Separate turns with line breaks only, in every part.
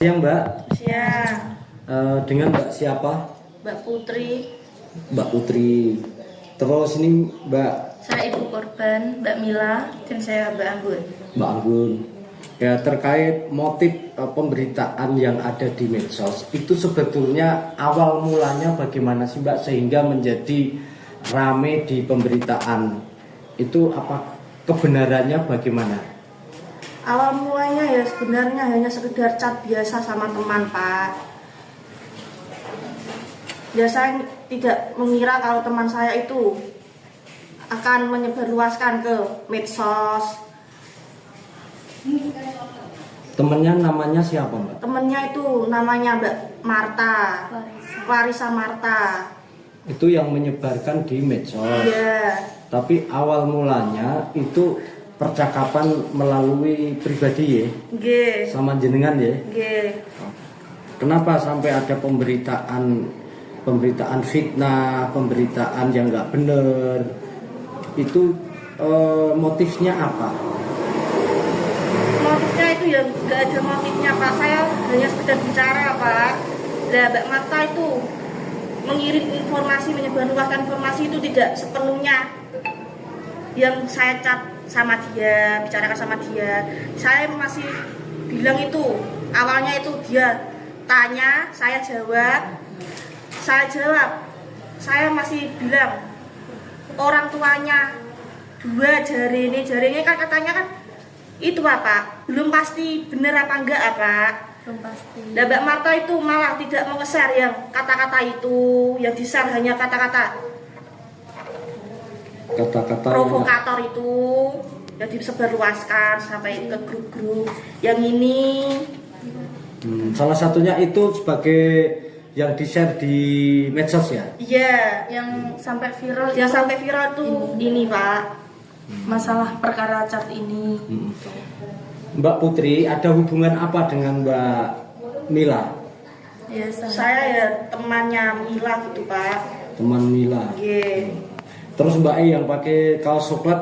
Siang Mbak.
Siang.
Dengan Mbak siapa?
Mbak Putri.
Mbak Putri. Terus ini Mbak.
Saya ibu korban, Mbak Mila, dan saya Mbak Anggun.
Mbak Anggun. Ya, terkait motif pemberitaan yang ada di medsos itu sebetulnya awal mulanya bagaimana sih Mbak sehingga menjadi rame di pemberitaan itu, apa kebenarannya bagaimana?
Awal mulanya ya sebenarnya hanya sekedar chat biasa sama teman, Pak. Ya saya tidak mengira kalau teman saya itu akan menyebarluaskan ke medsos.
Temennya namanya siapa Mbak?
Temennya itu namanya Mbak Marta, Clarissa Marta.
Itu yang menyebarkan di medsos.
Iya.
Tapi awal mulanya itu percakapan melalui pribadi ya,
Nggih.
sama jenengan ya.
Nggih.
Kenapa sampai ada pemberitaan fitnah, pemberitaan yang nggak benar? Itu motifnya apa?
Motifnya itu ya nggak ada motifnya, Pak. Saya hanya sekedar bicara, Pak. Nah, Mbak Marta itu mengirim informasi, menyebarluaskan informasi itu tidak sepenuhnya yang saya chat sama dia, bicarakan sama dia. Saya masih bilang itu, awalnya itu dia tanya, saya jawab. Saya masih bilang orang tuanya dua jari ini kan katanya kan itu apa? Belum pasti benar apa enggak apa? Belum pasti. Nah, Mbak Marta itu malah tidak mau nge-share yang kata-kata itu, yang di-share hanya kata-kata provokator itu yang disebarluaskan sampai ke grup-grup yang ini.
Salah satunya itu sebagai yang di-share di medsos ya?
Iya, yang sampai viral. Yang sampai viral tuh ini Pak. Masalah perkara chat ini.
Mbak Putri ada hubungan apa dengan Mbak Mila?
Ya, saya ya temannya Mila gitu Pak.
Teman Mila.
Iya.
Terus Mbak E yang pakai kaos coklat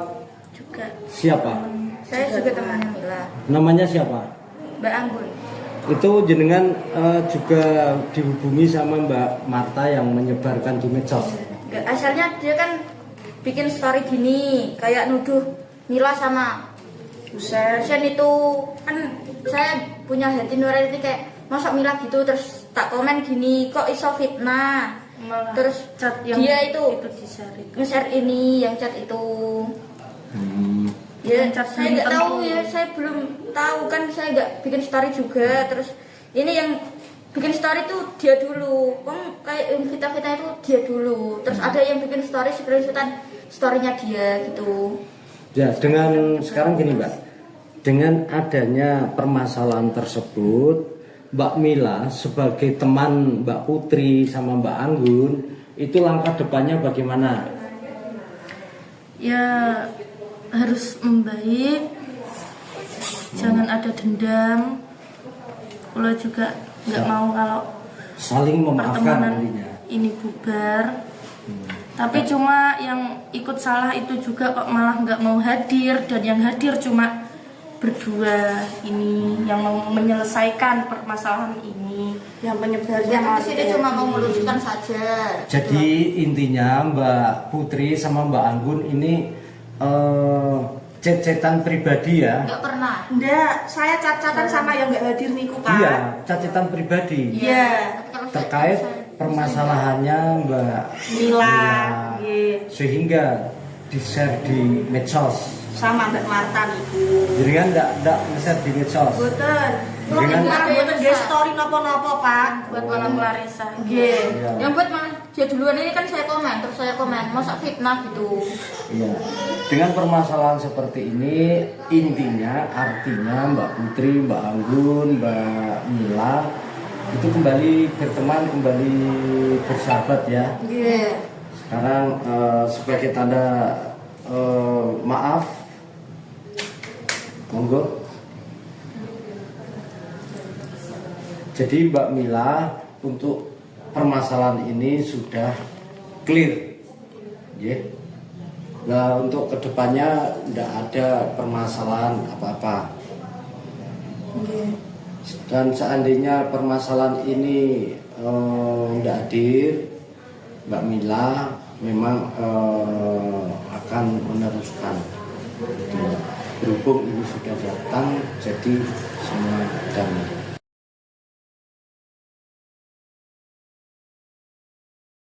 Juga.
siapa?
Saya juga temannya Mila.
Namanya siapa?
Mbak Anggun.
Itu jenengan juga dihubungi sama Mbak Marta yang menyebarkan di medsos?
Asalnya dia kan bikin story gini, kayak nuduh Mila sama Husen itu. Kan saya punya hati nurani kayak masa Mila gitu, terus tak komen gini, kok iso fitnah.
Malah
terus
chat yang
dia itu
di-share
nge-share ini yang chat itu. Ya, saya nggak tahu ya, saya belum tahu kan, saya nggak bikin story juga. Terus ini yang bikin story tuh dia dulu, kayak yang fitnah itu dia dulu. Terus ada yang bikin story screenshotan storynya dia gitu.
Ya, dengan sekarang gini Mbak, dengan adanya permasalahan tersebut, Mbak Mila sebagai teman Mbak Putri sama Mbak Anggun, itu langkah depannya bagaimana?
Ya harus membaik, jangan ada dendam. Kalau juga nggak mau kalau
saling memaafkan
pertemanan
nantinya
ini bubar. Tapi cuma yang ikut salah itu juga kok malah nggak mau hadir, dan yang hadir cuma berdua ini yang mau menyelesaikan permasalahan ini, yang penyebarnya
Yang sini cuma mau meluruskan saja.
Jadi intinya Mbak Putri sama Mbak Anggun ini chat-chatan pribadi ya?
Nggak pernah.
Enggak, saya cat-catan sama yang nggak hadir niku Pak.
Iya, chat-chatan pribadi.
Iya.
Terkait permasalahannya Mbak
Mila. Iya.
Sehingga di-share di medsos.
Sama Mbak Marta niku.
Jadi kan enggak nge-share di medsos.
Boten.
Dengan
Boten nggih story napa-napa Pak. Buat malam Clarissa. Nggih.
Ya.
Yang buat malah dia duluan ini kan saya komen, terus saya komen, masa fitnah gitu.
Iya. Dengan permasalahan seperti ini, intinya artinya Mbak Putri, Mbak Anggun, Mbak Mila itu kembali berteman, kembali bersahabat ya.
Nggih.
Sekarang sebagai tanda maaf, monggo. Jadi Mbak Mila untuk permasalahan ini sudah clear, ya. Nah, untuk kedepannya tidak ada permasalahan apa-apa. Dan seandainya permasalahan ini tidak hadir, Mbak Mila memang akan meneruskan. Berhubung ini sudah datang, jadi semua damai.